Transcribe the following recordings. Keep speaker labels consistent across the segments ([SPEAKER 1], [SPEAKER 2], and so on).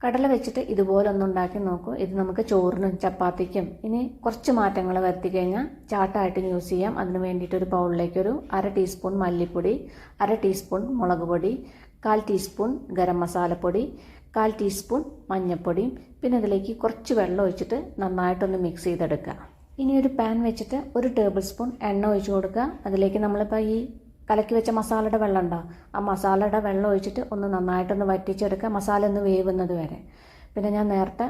[SPEAKER 1] കടല വെച്ചിട്ട് ഇതുപോലെ ഒന്ന് ഉണ്ടാക്കി നോക്കൂ. ഇത് നമുക്ക് ചോറിനും ചപ്പാത്തിക്കും ഇനി കുറച്ച് മാറ്റങ്ങൾ വരുത്തി കഴിഞ്ഞാൽ ചാട്ടായിട്ട് യൂസ് ചെയ്യാം. അതിന് വേണ്ടിയിട്ട് ഒരു ബൗളിലേക്ക് ഒരു 1/2 ടീസ്പൂൺ മല്ലിപ്പൊടി, 1/2 ടീസ്പൂൺ മുളക് പൊടി, 1/4 ടീസ്പൂൺ ഗരം മസാലപ്പൊടി, 1/4 ടീസ്പൂൺ മഞ്ഞൾപ്പൊടിയും പിന്നെ ഇതിലേക്ക് കുറച്ച് വെള്ളം ഒഴിച്ചിട്ട് നന്നായിട്ടൊന്ന് മിക്സ് ചെയ്തെടുക്കുക. ഇനി ഒരു പാൻ വെച്ചിട്ട് 1 ടേബിൾ സ്പൂൺ എണ്ണ ഒഴിച്ച് കൊടുക്കുക. അതിലേക്ക് നമ്മളിപ്പോൾ ഈ കലക്കി വെച്ച മസാലയുടെ വെള്ളം ഉണ്ടാവും, ആ മസാലയുടെ വെള്ളം ഒഴിച്ചിട്ട് ഒന്ന് നന്നായിട്ടൊന്ന് വറ്റിച്ചെടുക്കുക, മസാല ഒന്ന് വേവുന്നത് വരെ. പിന്നെ ഞാൻ നേരത്തെ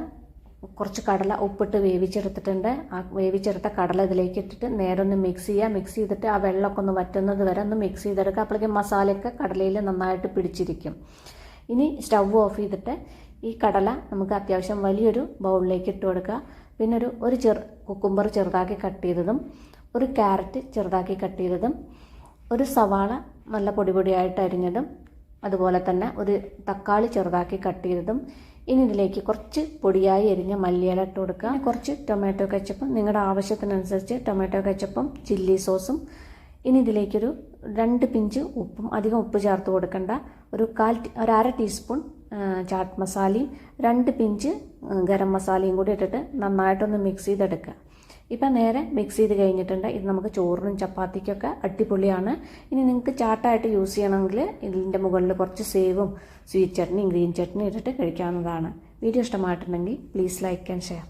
[SPEAKER 1] കുറച്ച് കടല ഉപ്പിട്ട് വേവിച്ചെടുത്തിട്ടുണ്ട്. ആ വേവിച്ചെടുത്ത കടല ഇതിലേക്ക് ഇട്ടിട്ട് നേരെ ഒന്ന് മിക്സ് ചെയ്യുക. മിക്സ് ചെയ്തിട്ട് ആ വെള്ളമൊക്കെ ഒന്ന് വറ്റുന്നത് വരെ ഒന്ന് മിക്സ് ചെയ്തെടുക്കുക. അപ്പോഴേക്കും മസാലയൊക്കെ കടലയിൽ നന്നായിട്ട് പിടിച്ചിരിക്കും. ഇനി സ്റ്റവ് ഓഫ് ചെയ്തിട്ട് ഈ കടല നമുക്ക് അത്യാവശ്യം വലിയൊരു ബൗളിലേക്ക് ഇട്ട് കൊടുക്കുക. പിന്നെ ഒരു കുക്കുംബർ ചെറുതാക്കി കട്ട് ചെയ്തതും, ഒരു ക്യാരറ്റ് ചെറുതാക്കി കട്ട് ചെയ്തതും, ഒരു സവാള നല്ല പൊടിയായിട്ട് അരിഞ്ഞതും, അതുപോലെ തന്നെ ഒരു തക്കാളി ചെറുതാക്കി കട്ട് ചെയ്തതും. ഇനി ഇതിലേക്ക് കുറച്ച് പൊടിയായി അരിഞ്ഞ മല്ലിയില ഇട്ട് കൊടുക്കുക. കുറച്ച് ടൊമാറ്റോ കെച്ചപ്പും, നിങ്ങളുടെ ആവശ്യത്തിനനുസരിച്ച് ടൊമാറ്റോ കെച്ചപ്പും ചില്ലി സോസും. ഇനി ഇതിലേക്കൊരു 2 പിഞ്ച് ഉപ്പും, അധികം ഉപ്പ് ചേർത്ത് കൊടുക്കണ്ട, ഒരു 1/2 ടീസ്പൂൺ ചാട്ട് മസാലയും 2 പിഞ്ച് ഗരം മസാലയും കൂടി ഇട്ടിട്ട് നന്നായിട്ടൊന്ന് മിക്സ് ചെയ്തെടുക്കുക. ഇപ്പം നേരെ മിക്സ് ചെയ്ത് കഴിഞ്ഞിട്ടുണ്ട്. ഇത് നമുക്ക് ചോറിനും ചപ്പാത്തിക്കൊക്കെ അടിപൊളിയാണ്. ഇനി നിങ്ങൾക്ക് ചാട്ടായിട്ട് യൂസ് ചെയ്യണമെങ്കിൽ ഇതിൻ്റെ മുകളിൽ കുറച്ച് സേവും സ്വീറ്റ് ചട്നിയും ഗ്രീൻ ചട്നിയും ഇട്ടിട്ട് കഴിക്കാവുന്നതാണ്. വീഡിയോ ഇഷ്ടമായിട്ടുണ്ടെങ്കിൽ പ്ലീസ് ലൈക്ക് ആൻഡ് ഷെയർ.